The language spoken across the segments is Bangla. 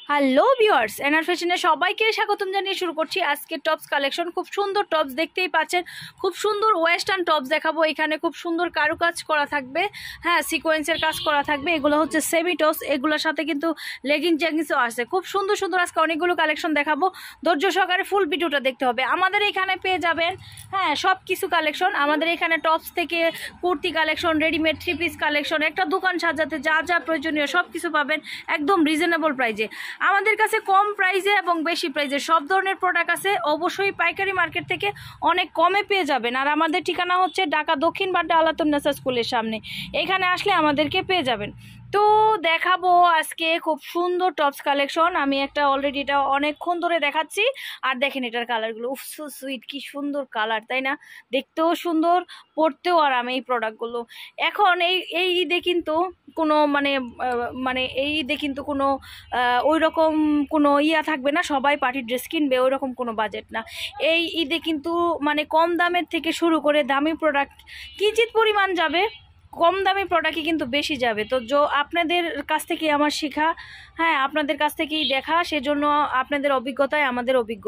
হ্যালো ভিউয়ার্স, এনআর ফ্যাশনে সবাইকে স্বাগতম জানিয়ে শুরু করছি আজকে টপস কালেকশন। খুব সুন্দর টপস দেখতেই পাচ্ছেন, খুব সুন্দর ওয়েস্টার্ন টপস দেখাবো। এখানে খুব সুন্দর কারুকাজ করা থাকবে, হ্যাঁ সিকোয়েন্সের কাজ করা থাকবে। এগুলো হচ্ছে সেমি টপস, এগুলোর সাথে কিন্তু লেগিংসও আছে। খুব সুন্দর সুন্দর আজকে অনেকগুলো কালেকশন দেখাবো, ধৈর্য সহকারে ফুল ভিডিওটা দেখতে হবে। আমাদের এখানে পেয়ে যাবেন হ্যাঁ সব কিছু কালেকশন। আমাদের এখানে টপস থেকে kurti collection, readymade three piece collection, একটা দোকান সাজাতে যা যা প্রয়োজনীয় সব কিছু পাবেন একদম রিজনেবল প্রাইজে। আমাদের কাছে কম প্রাইজে এবং বেশি প্রাইজে সব ধরনের প্রোডাক্ট আছে। অবশ্যই পাইকারি মার্কেট থেকে অনেক কমে পেয়ে যাবেন। আর আমাদের ঠিকানা হচ্ছে ঢাকা দক্ষিণ বাড্ডা আলাতুন্নেসা স্কুলের সামনে। এখানে আসলে আমাদেরকে পেয়ে যাবেন। তো দেখাবো আজকে খুব সুন্দর টপস কালেকশন। আমি একটা অলরেডি এটা অনেকক্ষণ ধরে দেখাচ্ছি। আর দেখেন এটার কালারগুলো, উফ সো সুইট, কি সুন্দর কালার তাই না? দেখতেও সুন্দর, পরতেও আরাম এই প্রোডাক্টগুলো। এখন এই ঈদে কিন্তু কোনো মানে এই ঈদে কিন্তু কোনো ওই রকম কোনো থাকবে না, সবাই পার্টি ড্রেস কিনবে ওই রকম কোনো বাজেট না। এই ঈদে কিন্তু মানে কম দামের থেকে শুরু করে দামি প্রোডাক্ট কিঞ্চিত পরিমাণ যাবে, কম দামি প্রোডাক্টই কিন্তু বেশি যাবে। তো আপনাদের কাছ থেকে আমার শেখা, হ্যাঁ আপনাদের কাছ থেকেই দেখা, সেজন্য আপনাদের অভিজ্ঞতায় আমাদের অভিজ্ঞ,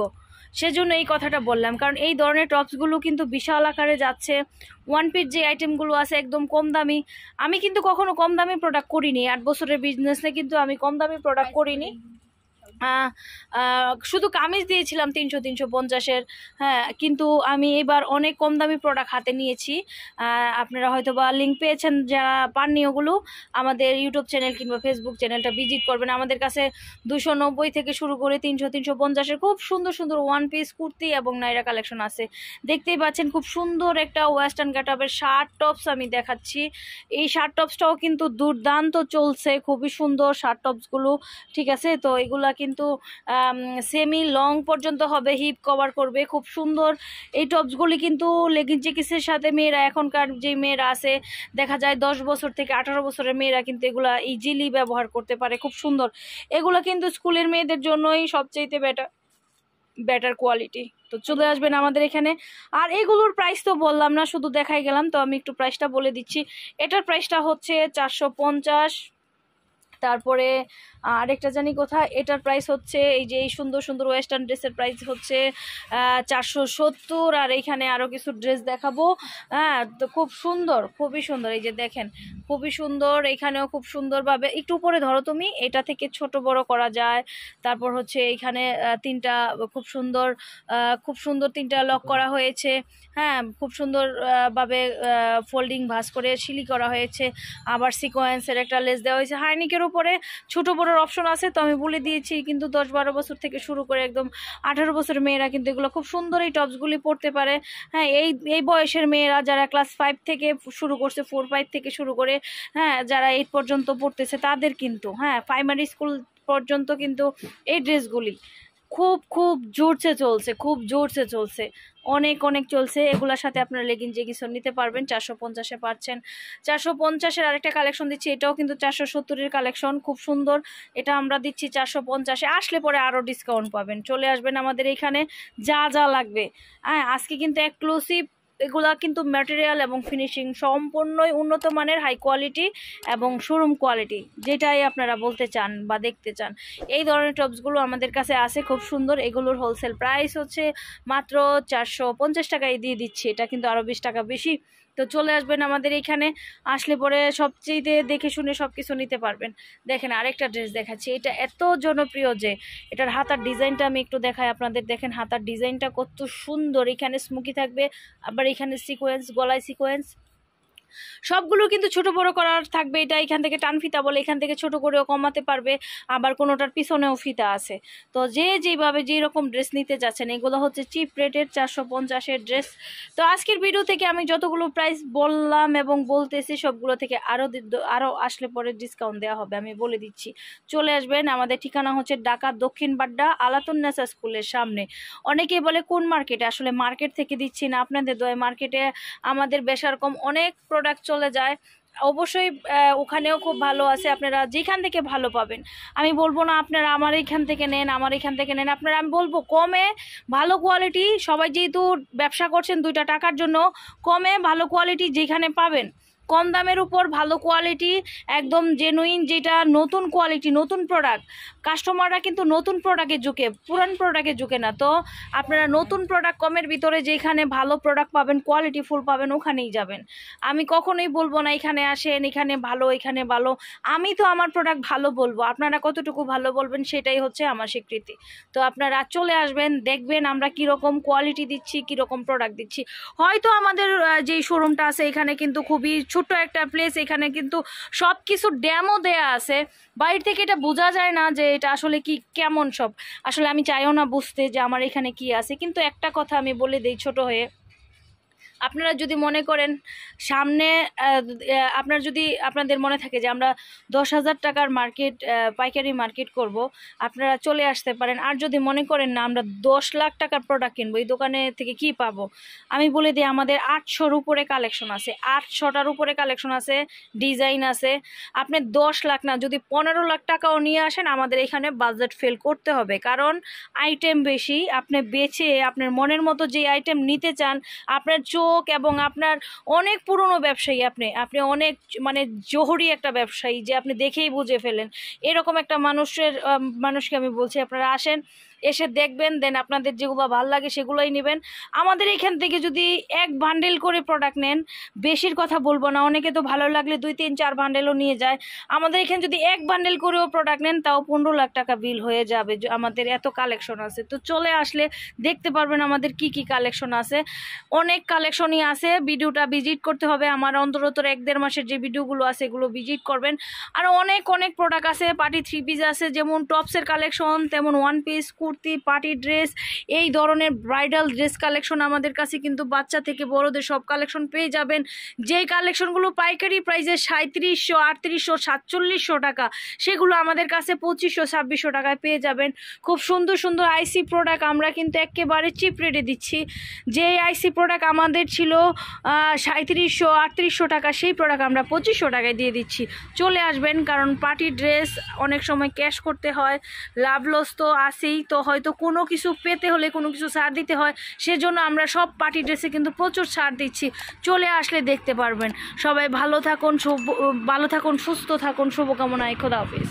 সেজন্য এই কথাটা বললাম। কারণ এই ধরনের টপসগুলো কিন্তু বিশাল আকারে যাচ্ছে। ওয়ান পিস যে আইটেমগুলো আছে একদম কম দামি। আমি কিন্তু কখনো কম দামি প্রোডাক্ট করিনি, 8 বছরের বিজনেসে কিন্তু আমি কম দামি প্রোডাক্ট করিনি। শুধু কামিজ দিয়েছিলাম 300-350-এর, হ্যাঁ কিন্তু আমি এবার অনেক কম দামি প্রোডাক্ট হাতে নিয়েছি। আপনারা হয়তো বা লিঙ্ক পেয়েছেন, যারা পাননি ওগুলো আমাদের ইউটিউব চ্যানেল কিংবা ফেসবুক চ্যানেলটা ভিজিট করবেন। আমাদের কাছে 290 থেকে শুরু করে 300-350-এর খুব সুন্দর সুন্দর ওয়ান পিস কুর্তি এবং নাইরা কালেকশন আছে। দেখতেই পাচ্ছেন খুব সুন্দর একটা ওয়েস্টার্ন গেটআপের শার্ট টপস আমি দেখাচ্ছি। এই শার্ট টপসটাও কিন্তু দুর্দান্ত চলছে, খুবই সুন্দর শার্ট টপসগুলো, ঠিক আছে? তো এগুলা কিন্তু সেমি লং পর্যন্ত হবে, হিপ কভার করবে, খুব সুন্দর এই টপসগুলি। কিন্তু লেগিংসের সাথে মেয়েরা, এখনকার যে মেয়েরা আছে দেখা যায় 10 বছর থেকে 18 বছরের মেয়েরা কিন্তু এগুলা ইজিলি ব্যবহার করতে পারে, খুব সুন্দর। এগুলা কিন্তু স্কুলের মেয়েদের জন্যই সবচেয়ে বেটার কোয়ালিটি। তো চলে আসবেন আমাদের এখানে। আর এগুলোর প্রাইস তো বললাম না, শুধু দেখাই গেলাম, তো আমি একটু প্রাইসটা বলে দিচ্ছি। এটার প্রাইসটা হচ্ছে 450। তারপরে আরেকটা জানি কোথায়, এটার প্রাইস হচ্ছে এই যে এই সুন্দর সুন্দর ওয়েস্টার্ন ড্রেসের প্রাইস হচ্ছে 470। আর এইখানে আরও কিছু ড্রেস দেখাবো, হ্যাঁ তো খুব সুন্দর, খুবই সুন্দর। এই যে দেখেন খুবই সুন্দর, এখানেও খুব সুন্দরভাবে, একটু উপরে ধরো তুমি, এটা থেকে ছোট বড় করা যায়। তারপর হচ্ছে এইখানে তিনটা খুব সুন্দর 3টা লক করা হয়েছে, হ্যাঁ খুব সুন্দর ভাবে ফোল্ডিং ভাঁজ করে সিলি করা হয়েছে। আবার সিকোয়েন্সের একটা লেস দেওয়া হয়েছে। হাইনিকের উপরে ছোট বড়োর অপশন আছে, তো আমি বলে দিয়েছি। কিন্তু 10-12 বছর থেকে শুরু করে একদম 18 বছরের মেয়েরা কিন্তু এগুলো খুব সুন্দর এই টপসগুলি পরতে পারে। হ্যাঁ এই বয়সের মেয়েরা যারা ক্লাস 5 থেকে শুরু করছে, 4-5 থেকে শুরু করে, হ্যাঁ যারা 8 পর্যন্ত পড়তেছে তাদের কিন্তু, হ্যাঁ প্রাইমারি স্কুল পর্যন্ত কিন্তু এই ড্রেসগুলি খুব খুব জোরসে চলছে, খুব জোরসে চলছে, অনেক অনেক চলছে। এগুলোর সাথে আপনারা লেগিংস নিতে পারবেন, 450-এ পাচ্ছেন। 450-এর আরেকটা কালেকশন দিচ্ছি, এটাও কিন্তু 470-এর কালেকশন, খুব সুন্দর। এটা আমরা দিচ্ছি 450-এ। আসলে পরে আরও ডিসকাউন্ট পাবেন। চলে আসবেন আমাদের এখানে, যা যা লাগবে। হ্যাঁ আজকে কিন্তু এক্সক্লুসিভ, এগুলা কিন্তু ম্যাটেরিয়াল এবং ফিনিশিং সম্পূর্ণই উন্নত মানের, হাই কোয়ালিটি এবং শোরুম কোয়ালিটি, যেটাই আপনারা বলতে চান বা দেখতে চান। এই ধরনের টপসগুলো আমাদের কাছে আছে, খুব সুন্দর। এগুলোর হোলসেল প্রাইস হচ্ছে মাত্র 450 টাকায় দিয়ে দিচ্ছি, এটা কিন্তু আরও 20 টাকা বেশি। তো চলে আসবেন আমাদের এখানে, আসলে পরে সবচেয়ে দেখে শুনে সব কিছু নিতে পারবেন। দেখেন আরেকটা ড্রেস দেখাচ্ছি, এটা এত জনপ্রিয় যে এটার হাতার ডিজাইনটা আমি একটু দেখাই আপনাদের। দেখেন হাতার ডিজাইনটা কত সুন্দর, এখানে স্মোকি থাকবে, আবার এখানে সিকোয়েন্স, গলায় সিকোয়েন্স, সবগুলো কিন্তু ছোট বড় করার থাকবে। এটা এখান থেকে টান ফিতা বলে, এখান থেকে ছোট করেও কমাতে পারবে, আবার কোনোটার পিছনেও ফিতা আছে। তো যেভাবে যেই রকম ড্রেস নিতে যাচ্ছেন, এগুলো হচ্ছে চিপ রেটের 450-এর ড্রেস। তো আজকের ভিডিও থেকে আমি যতগুলো প্রাইস বললাম এবং বলতেছি, সবগুলো থেকে আরও আসলে পরে ডিসকাউন্ট দেওয়া হবে, আমি বলে দিচ্ছি। চলে আসবেন, আমাদের ঠিকানা হচ্ছে ঢাকা দক্ষিণ বাড্ডা আলাতুন্নেসা স্কুলের সামনে। অনেকেই বলে কোন মার্কেটে, আসলে মার্কেট থেকে দিচ্ছি না, আপনাদের দোয়া। মার্কেটে আমাদের বেশারকম অনেক প্রোডাক্ট চলে যায়, অবশ্যই ওখানেও খুব ভালো আছে, আপনারা যেখান থেকে ভালো পাবেন। আমি বলবো না আপনারা আমার এখান থেকে নেন, আমার এখান থেকে নেন, আপনারা আমি বলবো কমে ভালো কোয়ালিটি। সবাই যেহেতু ব্যবসা করছেন 2টা টাকার জন্য, কমে ভালো কোয়ালিটি যেখানে পাবেন কম দামের উপর ভালো কোয়ালিটি, একদম জেনুইন, যেটা নতুন কোয়ালিটি, নতুন প্রোডাক্ট। কাস্টমাররা কিন্তু নতুন প্রোডাক্টে ঝুঁকে, পুরান প্রোডাক্টে ঝুঁকে না। তো আপনারা নতুন প্রোডাক্ট কমের ভিতরে যেখানে ভালো প্রোডাক্ট পাবেন, কোয়ালিটি ফুল পাবেন, ওখানেই যাবেন। আমি কখনোই বলবো না এখানে আসেন, এখানে ভালো, এখানে ভালো। আমি তো আমার প্রোডাক্ট ভালো বলবো, আপনারা কতটুকু ভালো বলবেন সেটাই হচ্ছে আমার স্বীকৃতি। তো আপনারা চলে আসবেন, দেখবেন আমরা কীরকম কোয়ালিটি দিচ্ছি, কীরকম প্রোডাক্ট দিচ্ছি। হয়তো আমাদের যেই শোরুমটা আছে এখানে কিন্তু খুবই ছোট্ট একটা প্লেস, এখানে কিন্তু সব কিছু ডেমো দেয়া আছে। বাইরে থেকে এটা বোঝা যায় না যে এটা আসলে কি কেমন সব, আসলে আমি চাইও না বুঝতে যে আমার এখানে কি আছে। কিন্তু একটা কথা আমি বলে দিই ছোট হয়ে, আপনারা যদি মনে করেন সামনে আপনাদের মনে থাকে যে আমরা 10,000 টাকার মার্কেট, পাইকারি মার্কেট করব, আপনারা চলে আসতে পারেন। আর যদি মনে করেন না আমরা 10 লাখ টাকার প্রোডাক্ট কিনবো, এই দোকানে থেকে কি পাবো, আমি বলে দিই আমাদের 800-র উপরে কালেকশন আছে, 800টার উপরে কালেকশন আছে, ডিজাইন আছে। আপনি 10 লাখ না, যদি 15 লাখ টাকাও নিয়ে আসেন, আমাদের এখানে বাজেট ফেল করতে হবে, কারণ আইটেম বেশি। আপনি বেছে আপনার মনের মতো যে আইটেম নিতে চান, আপনার চোখ এবং আপনার অনেক পুরনো ব্যবসায়ী, আপনি অনেক মানে জহুরি একটা ব্যবসায়ী যে আপনি দেখেই বুঝে ফেলেন, এরকম একটা মানুষকে আমি বলছি আপনারা আসেন, এসে দেখবেন, দেন আপনাদের যেগুলো ভালো লাগে সেগুলোই নেবেন। আমাদের এখান থেকে যদি এক বান্ডেল করে প্রোডাক্ট নেন, বেশির কথা বলবো না, অনেকে তো ভালো লাগলে 2, 3, 4 বান্ডেলও নিয়ে যায়। আমাদের এখানে যদি এক বান্ডেল করেও প্রোডাক্ট নেন, তাও 15 লাখ টাকা বিল হয়ে যাবে, আমাদের এত কালেকশন আছে। তো চলে আসলে দেখতে পারবেন আমাদের কি কি কালেকশন আছে, অনেক কালেকশনই আছে। ভিডিওটা ভিজিট করতে হবে, আমার অন্তত 1-1.5 মাসের যে ভিডিওগুলো আছে এগুলো ভিজিট করবেন। আর অনেক প্রোডাক্ট আছে, পার্টি 3 পিস আছে, যেমন টপসের কালেকশন, তেমন 1 পিস, কুর্তি, পার্টি ড্রেস, এই ধরনের ব্রাইডাল ড্রেস কালেকশন আমাদের কাছে কিন্তু বাচ্চা থেকে বড়দের সব কালেকশন পেয়ে যাবেন। যেই কালেকশনগুলো পাইকারি প্রাইসে 3700, 3800, 4700 টাকা, সেগুলো আমাদের কাছে 2500, 2600 টাকায় পেয়ে যাবেন। খুব সুন্দর সুন্দর আইসি প্রোডাক্ট আমরা কিন্তু একেবারে চিপ রেটে দিচ্ছি। যেই আইসি প্রোডাক্ট আমাদের ছিল 3700, 3800 টাকা, সেই প্রোডাক্ট আমরা 2500 টাকায় দিয়ে দিচ্ছি। চলে আসবেন, কারণ পার্টি ড্রেস অনেক সময় ক্যাশ করতে হয়, লাভ লস তো আসেই, তো হয়তো কোনো কিছু পেতে হলে কোনো কিছু ছাড় দিতে হয়, সেজন্য আমরা সব পার্টি ড্রেসে কিন্তু প্রচুর ছাড় দিচ্ছি। চলে আসলে দেখতে পারবেন। সবাই ভালো থাকুন, সুস্থ থাকুন, শুভকামনায়, খোদা হাফেজ।